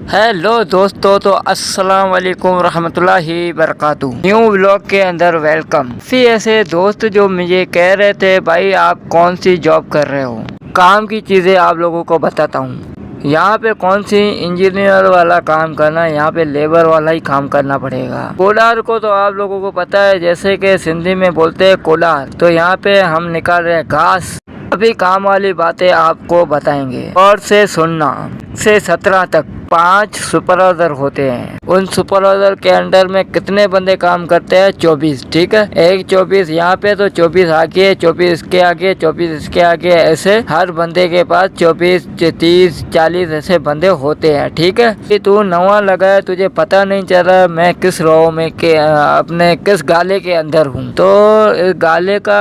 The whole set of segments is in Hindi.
हेलो दोस्तों, तो अस्सलाम वालेकुम रहमतुल्लाहि बरकातहू। न्यू व्लॉग के अंदर वेलकम। ऐसे दोस्त जो मुझे कह रहे थे भाई आप कौन सी जॉब कर रहे हो, काम की चीज़ें आप लोगों को बताता हूँ। यहाँ पे कौन सी इंजीनियर वाला काम करना है, यहाँ पे लेबर वाला ही काम करना पड़ेगा। कोलार को तो आप लोगों को पता है, जैसे कि सिंधी में बोलते हैं कोलार, तो यहाँ पे हम निकाल रहे हैं घास। अभी काम वाली बातें आपको बताएंगे और से सुनना। से 17 तक 5 सुपरवाइजर होते हैं। उन सुपरवाइजर के अंडर में कितने बंदे काम करते हैं? 24। ठीक है, एक 24 यहाँ पे, तो 24 आगे, 24 इसके आगे, 24 इसके आगे, ऐसे हर बंदे के पास 24 30 40 ऐसे बंदे होते हैं। ठीक है, कि तू नवा लगा है, तुझे पता नहीं चल रहा मैं किस रो में के अपने किस गाले के अंदर हूँ। तो इस गाले का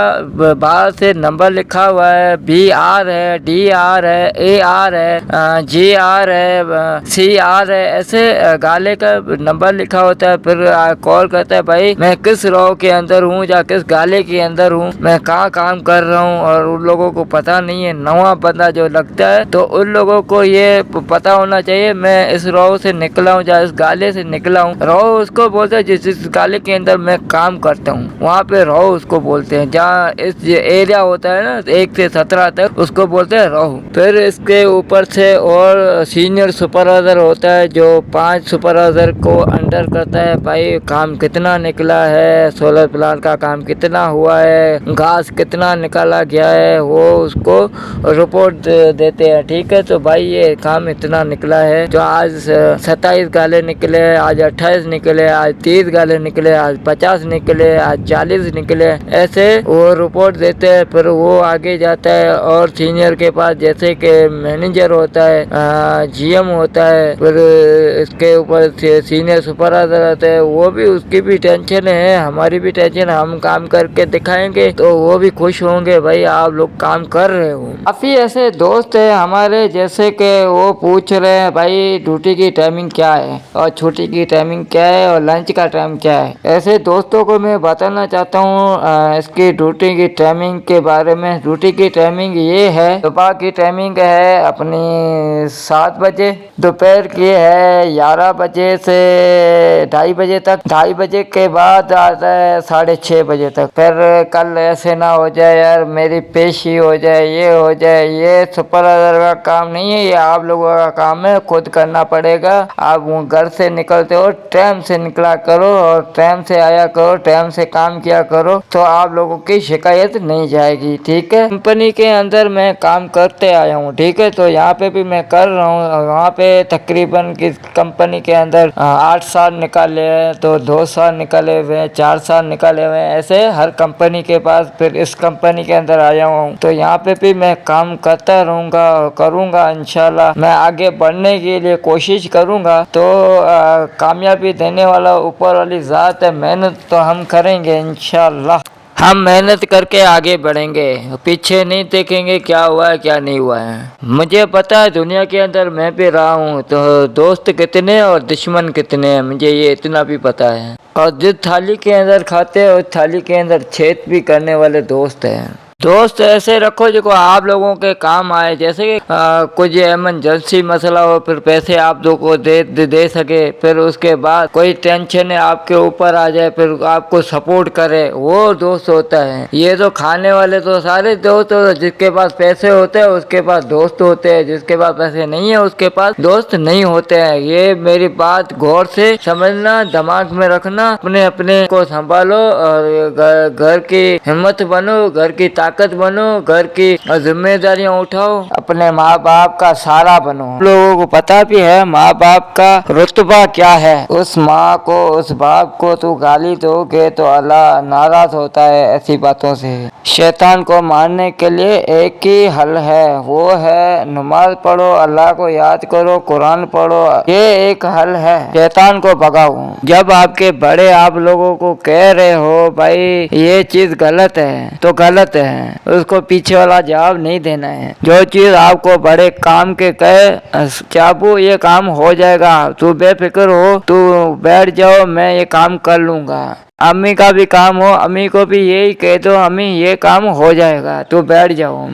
बाहर से नंबर लिखा हुआ है, BR है, DR है, AR है, GR है, CR है, ऐसे गाले का नंबर लिखा होता है। फिर कॉल करता है भाई मैं किस रो के अंदर हूँ या किस गाले के अंदर हूँ, मैं कहाँ काम कर रहा हूँ। और उन लोगों को पता नहीं है, नवा बंदा जो लगता है, तो उन लोगों को ये पता होना चाहिए मैं इस रो से निकला हूँ या इस गाले से निकला हूँ। रो उसको बोलते हैं जिस गाले के अंदर मैं काम करता हूँ, वहाँ पे रो उसको बोलते हैं। जहाँ इस एरिया होता है ना 1 से 17 तक, उसको बोलते हैं रो। फिर इसके ऊपर से और सीनियर सुपरवाइजर होता है जो 5 सुपरवाइजर को अंडर करता है। भाई काम कितना निकला है, सोलर प्लांट का काम कितना हुआ है, घास कितना निकाला गया है, वो उसको रिपोर्ट देते हैं। ठीक है, तो भाई ये काम इतना निकला है, जो आज 27 गाले निकले, आज 28 निकले, आज 30 गाले निकले, आज 50 निकले, आज 40 निकले, ऐसे वो रिपोर्ट देते हैं। फिर वो आगे जाता है और सीनियर के पास, जैसे कि मैनेजर होता है, GM होता है, फिर इसके ऊपर सीनियर सुपरवाइजर रहते हैं। वो भी, उसकी भी टेंशन है, हमारी भी टेंशन है। हम काम करके दिखाएंगे तो वो भी खुश होंगे, भाई आप लोग काम कर रहे हो। काफी ऐसे दोस्त है हमारे, जैसे कि वो पूछ रहे हैं भाई ड्यूटी की टाइमिंग क्या है और छुट्टी की टाइमिंग क्या है और लंच का टाइम क्या है। ऐसे दोस्तों को मैं बताना चाहता हूँ इसकी ड्यूटी की टाइमिंग के बारे में। ड्यूटी की टाइमिंग ये है, सुबह की टाइमिंग है अपनी 7 बजे, दोपहर की है 11 बजे से 2:30 बजे तक, 2:30 बजे के बाद आता है 6:30 बजे तक। फिर कल ऐसे ना हो जाए यार मेरी पेशी हो जाए, ये हो जाए, ये सुपरवाइजर का काम नहीं है, ये आप लोगों का काम है, खुद करना पड़ेगा। आप घर से निकलते हो टाइम से निकला करो और टाइम से आया करो, टाइम से काम किया करो, तो आप लोगों की शिकायत नहीं जाएगी। ठीक है, कंपनी के अंदर मैं काम करते आया हूँ। ठीक है, तो यहाँ पे भी मैं कर रहा हूँ। वहाँ पे तकरीबन किस कंपनी के अंदर 8 साल निकाले हैं, तो 2 साल निकाले हुए हैं, 4 साल निकाले हुए हैं, ऐसे हर कंपनी के पास। फिर इस कंपनी के अंदर आया हूँ, तो यहाँ पे भी मैं काम करता रहूँगा और करूँगा। इंशाल्लाह मैं आगे बढ़ने के लिए कोशिश करूँगा, तो कामयाबी देने वाला ऊपर वाली ज़ात है। मेहनत तो हम करेंगे इंशाल्लाह, हम मेहनत करके आगे बढ़ेंगे, पीछे नहीं देखेंगे क्या हुआ है क्या नहीं हुआ है। मुझे पता है दुनिया के अंदर मैं भी रहा हूँ, तो दोस्त कितने और दुश्मन कितने हैं मुझे ये इतना भी पता है। और जिस थाली के अंदर खाते हैं उस थाली के अंदर छेद भी करने वाले दोस्त हैं। दोस्त ऐसे रखो जो आप लोगों के काम आए, जैसे कि कुछ इमरजेंसी मसला हो, फिर पैसे आप लोगों को दे सके। फिर उसके बाद कोई टेंशन है आपके ऊपर आ जाए, फिर आपको सपोर्ट करे, वो दोस्त होता है। ये तो खाने वाले तो सारे दोस्त होते हैं, जिसके पास पैसे होते हैं उसके पास दोस्त होते हैं, जिसके पास पैसे नहीं है उसके पास दोस्त नहीं होते हैं। ये मेरी बात गौर से समझना, दिमाग में रखना, अपने अपने को संभालो और घर की हिम्मत बनो, घर की ताकत बनो, घर की जिम्मेदारियां उठाओ, अपने माँ बाप का सहारा बनो। लोगों को पता भी है माँ बाप का रुतबा क्या है। उस माँ को, उस बाप को तू गाली दोगे तो अल्लाह नाराज होता है ऐसी बातों से। शैतान को मारने के लिए एक ही हल है, वो है नमाज पढ़ो, अल्लाह को याद करो, कुरान पढ़ो, ये एक हल है। शैतान को भगाओ। जब आपके बड़े आप लोगों को कह रहे हो भाई ये चीज गलत है, तो गलत है, उसको पीछे वाला जवाब नहीं देना है। जो चीज आपको बड़े काम के कहे, चाबू ये काम हो जाएगा, तू बेफिक्र हो, तू बैठ जाओ, मैं ये काम कर लूंगा। अम्मी का भी काम हो, अम्मी को भी यही कह दो अम्मी ये काम हो जाएगा, तो बैठ जाओ।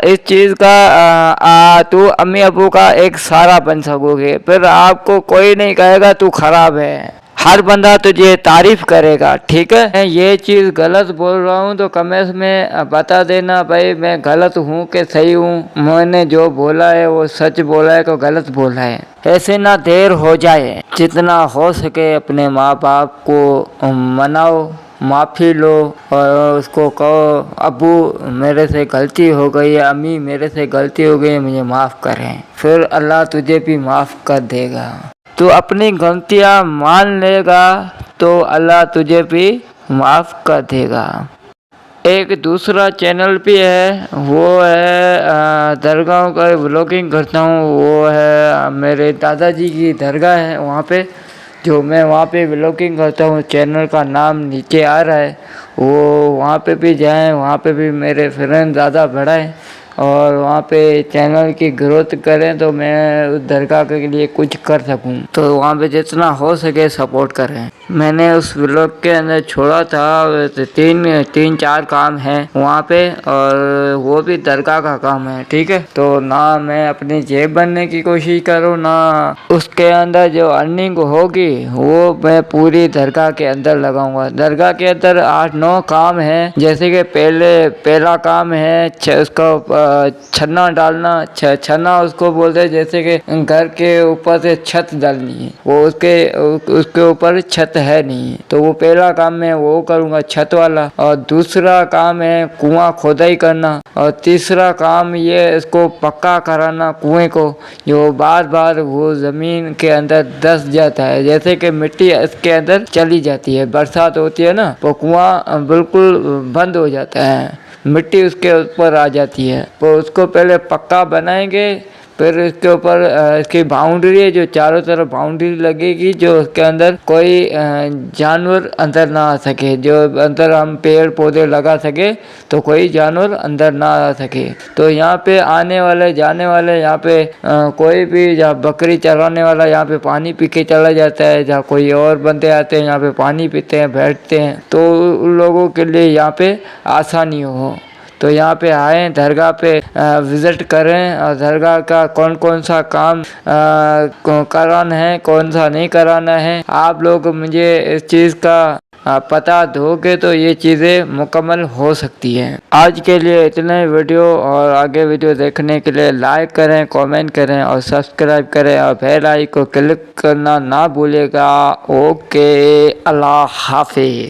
इस चीज का तू अम्मी अबू का एक सहारा बन सकोगे, फिर आपको कोई नहीं कहेगा तू खराब है, हर बंदा तुझे तारीफ करेगा। ठीक है, मैं ये चीज़ गलत बोल रहा हूँ तो कमेंट्स में बता देना भाई मैं गलत हूँ कि सही हूँ, मैंने जो बोला है वो सच बोला है कि गलत बोला है। ऐसे ना देर हो जाए, जितना हो सके अपने माँ बाप को मनाओ, माफ़ी लो और उसको कहो अबू मेरे से गलती हो गई है, अम्मी मेरे से गलती हो गई है, मुझे माफ़ करें, फिर अल्लाह तुझे भी माफ़ कर देगा। तू अपनी गलतियाँ मान लेगा तो अल्लाह तुझे भी माफ़ कर देगा। एक दूसरा चैनल भी है, वो है दरगाह का व्लॉगिंग करता हूँ, वो है मेरे दादाजी की दरगाह है वहाँ पे, जो मैं वहाँ पे व्लॉगिंग करता हूँ। चैनल का नाम नीचे आ रहा है, वो वहाँ पे भी जाएं, वहाँ पे भी मेरे फ्रेंड ज़्यादा बढ़ाएं और वहाँ पे चैनल की ग्रोथ करें तो मैं उस दरगाह के लिए कुछ कर सकूं, तो वहाँ पे जितना हो सके सपोर्ट करें। मैंने उस व्लॉग के अंदर छोड़ा था तीन चार काम है वहाँ पे, और वो भी दरगाह का काम है। ठीक है, तो ना मैं अपनी जेब बनने की कोशिश करूँ, ना उसके अंदर जो अर्निंग होगी वो मैं पूरी दरगाह के अंदर लगाऊंगा। दरगाह के अंदर 8-9 काम है, जैसे कि पहला काम है उसका छन्ना डालना। छन्ना उसको बोलते हैं जैसे कि घर के ऊपर से छत डालनी है, वो उसके ऊपर छत है नहीं, तो वो पहला काम मैं वो करूँगा, छत वाला। और दूसरा काम है कुआं खोदाई करना, और तीसरा काम ये इसको पक्का कराना कुएं को, जो बार बार वो ज़मीन के अंदर धंस जाता है, जैसे कि मिट्टी इसके अंदर चली जाती है, बरसात होती है ना तो कुआं बिल्कुल बंद हो जाता है, मिट्टी उसके ऊपर आ जाती है। तो उसको पहले पक्का बनाएंगे, फिर इसके ऊपर इसकी बाउंड्री है, जो चारों तरफ बाउंड्री लगेगी, जो उसके अंदर कोई जानवर अंदर ना आ सके, जो अंदर हम पेड़ पौधे लगा सके तो कोई जानवर अंदर ना आ सके। तो यहाँ पे आने वाले जाने वाले, यहाँ पे कोई भी जहाँ बकरी चराने वाला यहाँ पे पानी पी के चला जाता है, जहाँ कोई और बंदे आते हैं यहाँ पे पानी पीते हैं, बैठते हैं, तो उन लोगों के लिए यहाँ पे आसानी हो। तो यहाँ पे आए, दरगाह पे विज़िट करें, और दरगाह का कौन कौन सा काम कराना है, कौन सा नहीं कराना है, आप लोग मुझे इस चीज़ का पता दोगे तो ये चीज़ें मुकम्मल हो सकती हैं। आज के लिए इतना ही वीडियो, और आगे वीडियो देखने के लिए लाइक करें, कमेंट करें और सब्सक्राइब करें, और बेल आइकन को क्लिक करना ना भूलिएगा। ओके, अल्लाह हाफिज़।